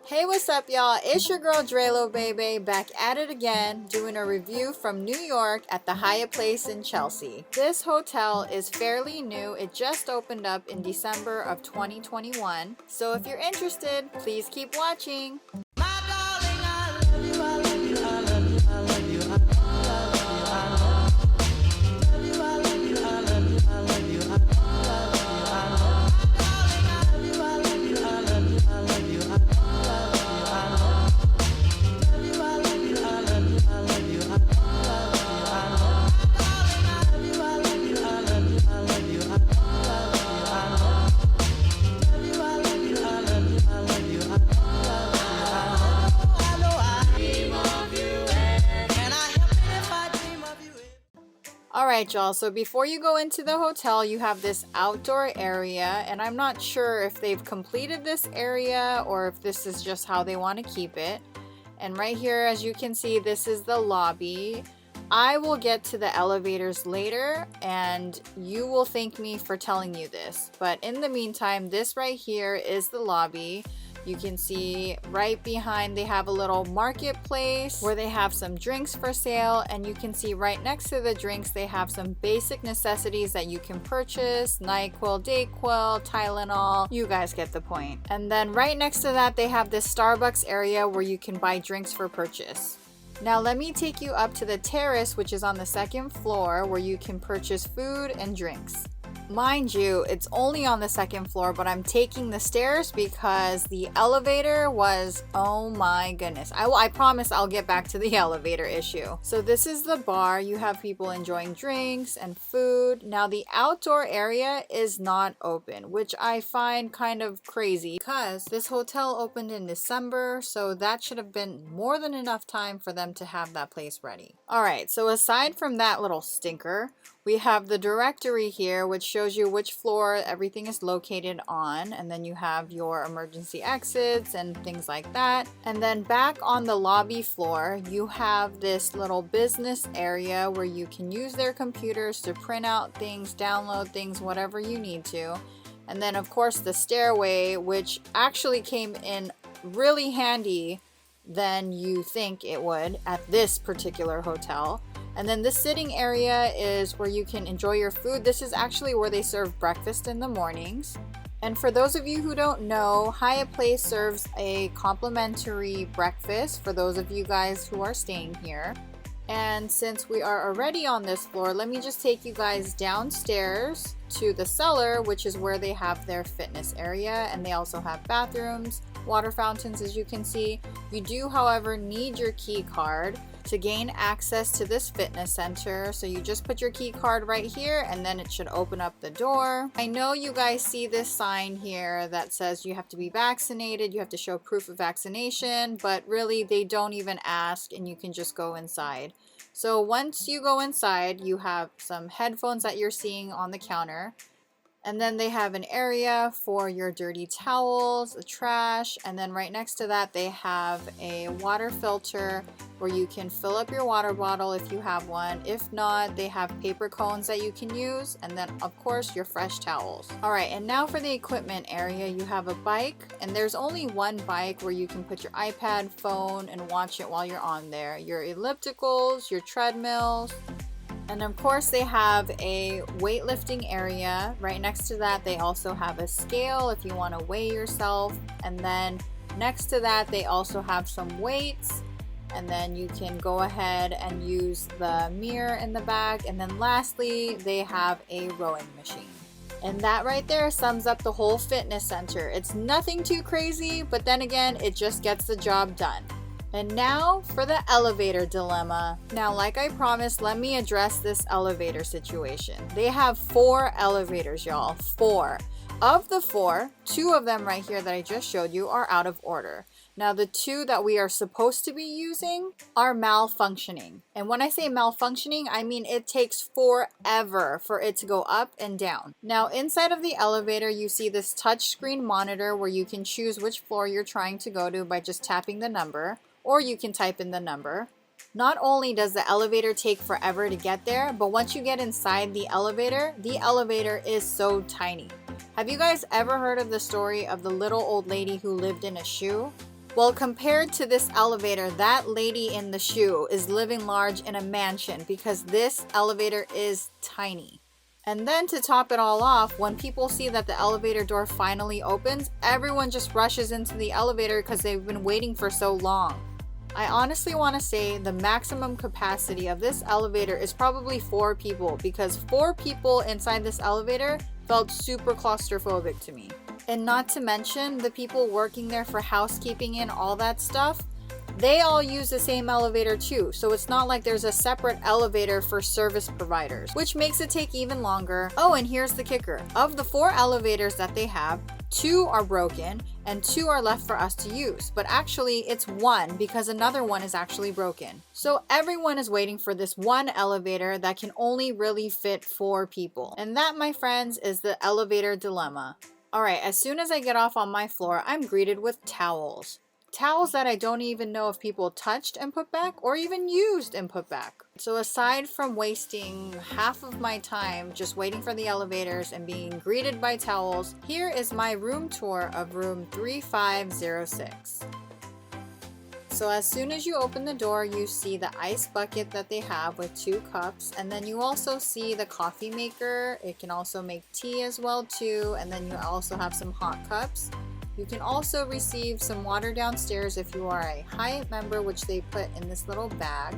Hey, what's up, y'all? It's your girl DreloBayBay back at it again, doing a review from New York at the Hyatt place in Chelsea. This hotel is fairly new. It just opened up in December of 2021. So if you're interested, please keep watching. Alright, y'all, so before you go into the hotel, you have this outdoor area, and I'm not sure if they've completed this area or if this is just how they want to keep it. And right here, as you can see, this is the lobby. I will get to the elevators later, and you will thank me for telling you this. But in the meantime, this right here is the lobby. You can see right behind they have a little marketplace where they have some drinks for sale, and you can see right next to the drinks they have some basic necessities that you can purchase: NyQuil, DayQuil, Tylenol. You guys get the point. And then right next to that they have this Starbucks area where you can buy drinks for purchase. Now let me take you up to the terrace, which is on the second floor, where you can purchase food and drinks. Mind you, it's only on the second floor, but I'm taking the stairs because the elevator was, oh my goodness. I promise I'll get back to the elevator issue. So this is the bar. You have people enjoying drinks and food. Now the outdoor area is not open, which I find kind of crazy because this hotel opened in December, so that should have been more than enough time for them to have that place ready. Alright, so aside from that little stinker, we have the directory here, which shows you which floor everything is located on, and then you have your emergency exits and things like that. And then back on the lobby floor, you have this little business area where you can use their computers to print out things, download things, whatever you need to. And then of course the stairway, which actually came in really handy than you think it would at this particular hotel. And then this sitting area is where you can enjoy your food. This is actually where they serve breakfast in the mornings. And for those of you who don't know, Hyatt Place serves a complimentary breakfast for those of you guys who are staying here. And since we are already on this floor, let me just take you guys downstairs to the cellar, which is where they have their fitness area, and they also have bathrooms, water fountains, as you can see. You do, however, need your key card to gain access to this fitness center. So you just put your key card right here and then it should open up the door. I know you guys see this sign here that says you have to be vaccinated, you have to show proof of vaccination, but really they don't even ask and you can just go inside. So once you go inside, you have some headphones that you're seeing on the counter. And then they have an area for your dirty towels, the trash, and then right next to that they have a water filter where you can fill up your water bottle if you have one. If not, they have paper cones that you can use, and then of course your fresh towels. Alright, and now for the equipment area, you have a bike, and there's only one bike where you can put your iPad, phone, and watch it while you're on there. Your ellipticals, your treadmills. And of course they have a weightlifting area. Right next to that they also have a scale if you want to weigh yourself. And then next to that they also have some weights. And then you can go ahead and use the mirror in the back. And then lastly they have a rowing machine. And that right there sums up the whole fitness center. It's nothing too crazy, but then again it just gets the job done. And now for the elevator dilemma. Now, like I promised, let me address this elevator situation. They have 4 elevators, y'all. 4. Of the 4, 2 of them right here that I just showed you are out of order. Now, the 2 that we are supposed to be using are malfunctioning. And when I say malfunctioning, I mean it takes forever for it to go up and down. Now, inside of the elevator, you see this touchscreen monitor where you can choose which floor you're trying to go to by just tapping the number, or you can type in the number. Not only does the elevator take forever to get there, but once you get inside the elevator is so tiny. Have you guys ever heard of the story of the little old lady who lived in a shoe? Well, compared to this elevator, that lady in the shoe is living large in a mansion because this elevator is tiny. And then to top it all off, when people see that the elevator door finally opens, everyone just rushes into the elevator because they've been waiting for so long. I honestly want to say the maximum capacity of this elevator is probably 4 people because 4 people inside this elevator felt super claustrophobic to me. And not to mention the people working there for housekeeping and all that stuff, they all use the same elevator too, so it's not like there's a separate elevator for service providers, which makes it take even longer. Oh, and here's the kicker. Of the 4 elevators that they have, 2 are broken and 2 are left for us to use, but actually it's 1 because another one is actually broken. So everyone is waiting for this one elevator that can only really fit 4 people. And that, my friends, is the elevator dilemma. Alright, as soon as I get off on my floor, I'm greeted with towels. Towels that I don't even know if people touched and put back or even used and put back. So aside from wasting half of my time just waiting for the elevators and being greeted by towels, here is my room tour of room 3506. So as soon as you open the door, you see the ice bucket that they have with 2 cups, and then you also see the coffee maker. It can also make tea as well too, and then you also have some hot cups. You can also receive some water downstairs if you are a Hyatt member, which they put in this little bag.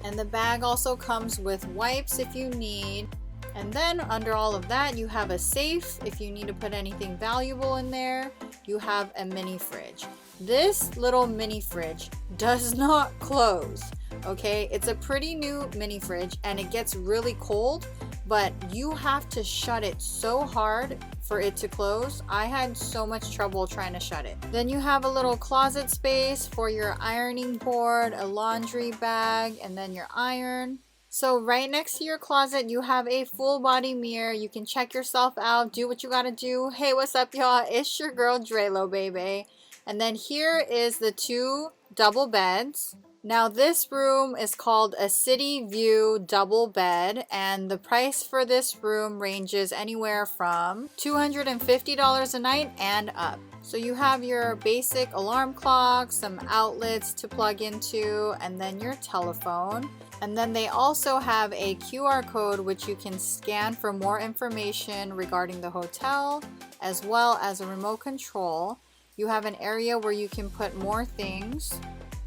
And the bag also comes with wipes if you need. And then under all of that, you have a safe if you need to put anything valuable in there. You have a mini fridge. This little mini fridge does not close, okay? It's a pretty new mini fridge and it gets really cold, but you have to shut it so hard for it to close. I had so much trouble trying to shut it. Then you have a little closet space for your ironing board, a laundry bag, and then your iron. So right next to your closet, you have a full body mirror. You can check yourself out, do what you gotta do. Hey, what's up, y'all? It's your girl, DreloBayBay. And then here is the 2 double beds. Now this room is called a City View double bed, and the price for this room ranges anywhere from $250 a night and up. So you have your basic alarm clock, some outlets to plug into, and then your telephone. And then they also have a QR code which you can scan for more information regarding the hotel, as well as a remote control. You have an area where you can put more things.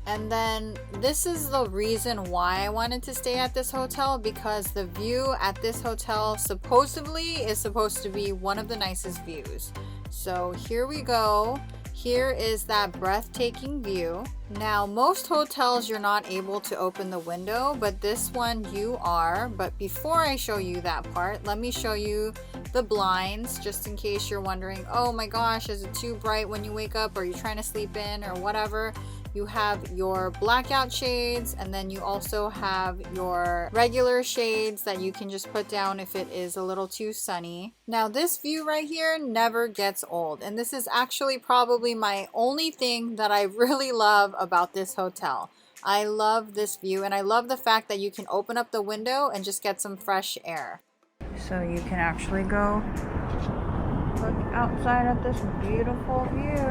And then this is the reason why I wanted to stay at this hotel, because the view at this hotel supposedly is supposed to be one of the nicest views. So here we go. Here is that breathtaking view. Now, most hotels you're not able to open the window, but this one you are. But before I show you that part, let me show you the blinds, just in case you're wondering, oh my gosh, is it too bright when you wake up? Or are you trying to sleep in or whatever? You have your blackout shades, and then you also have your regular shades that you can just put down if it is a little too sunny. Now this view right here never gets old, and this is actually probably my only thing that I really love about this hotel. I love this view, and I love the fact that you can open up the window and just get some fresh air. So you can actually go look outside at this beautiful view.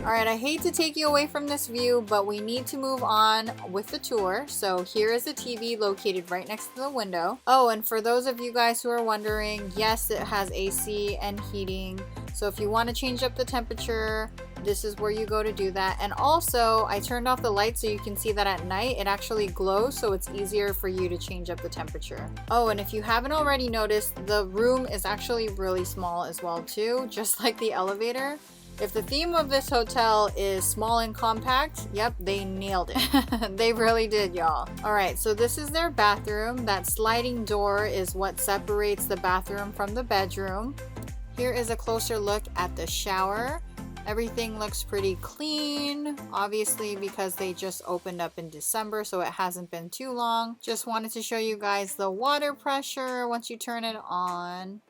Alright, I hate to take you away from this view, but we need to move on with the tour. So here is the TV located right next to the window. Oh, and for those of you guys who are wondering, yes, it has AC and heating. So if you want to change up the temperature, this is where you go to do that. And also, I turned off the light so you can see that at night it actually glows, so it's easier for you to change up the temperature. Oh, and if you haven't already noticed, the room is actually really small as well too, just like the elevator. If the theme of this hotel is small and compact, yep, they nailed it. They really did, y'all. Alright, so this is their bathroom. That sliding door is what separates the bathroom from the bedroom. Here is a closer look at the shower. Everything looks pretty clean, obviously because they just opened up in December, so it hasn't been too long. Just wanted to show you guys the water pressure once you turn it on.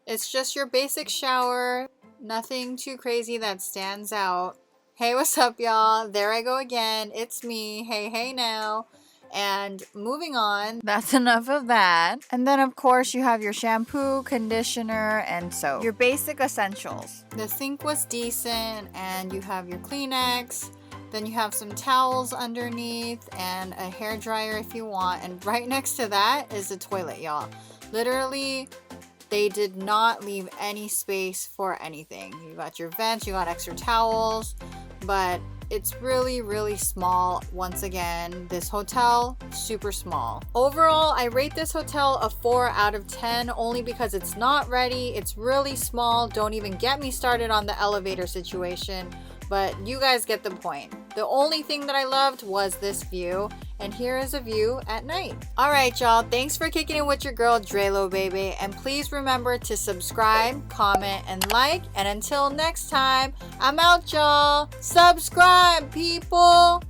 It's just your basic shower. Nothing too crazy that stands out. Hey, what's up, y'all? There I go again. It's me. Hey now. And moving on, that's enough of that. And then of course you have your shampoo, conditioner, and soap. Your basic essentials. The sink was decent, and you have your Kleenex. Then you have some towels underneath and a hair dryer if you want. And right next to that is the toilet, y'all. Literally, they did not leave any space for anything. You got your vents, you got extra towels, but it's really, really small. Once again, this hotel, super small. Overall, I rate this hotel a 4 out of 10 only because it's not ready. It's really small. Don't even get me started on the elevator situation, but you guys get the point. The only thing that I loved was this view, and here is a view at night. Alright y'all, thanks for kicking it with your girl DreloBayBay, and please remember to subscribe, comment, and like, and until next time, I'm out y'all. Subscribe people!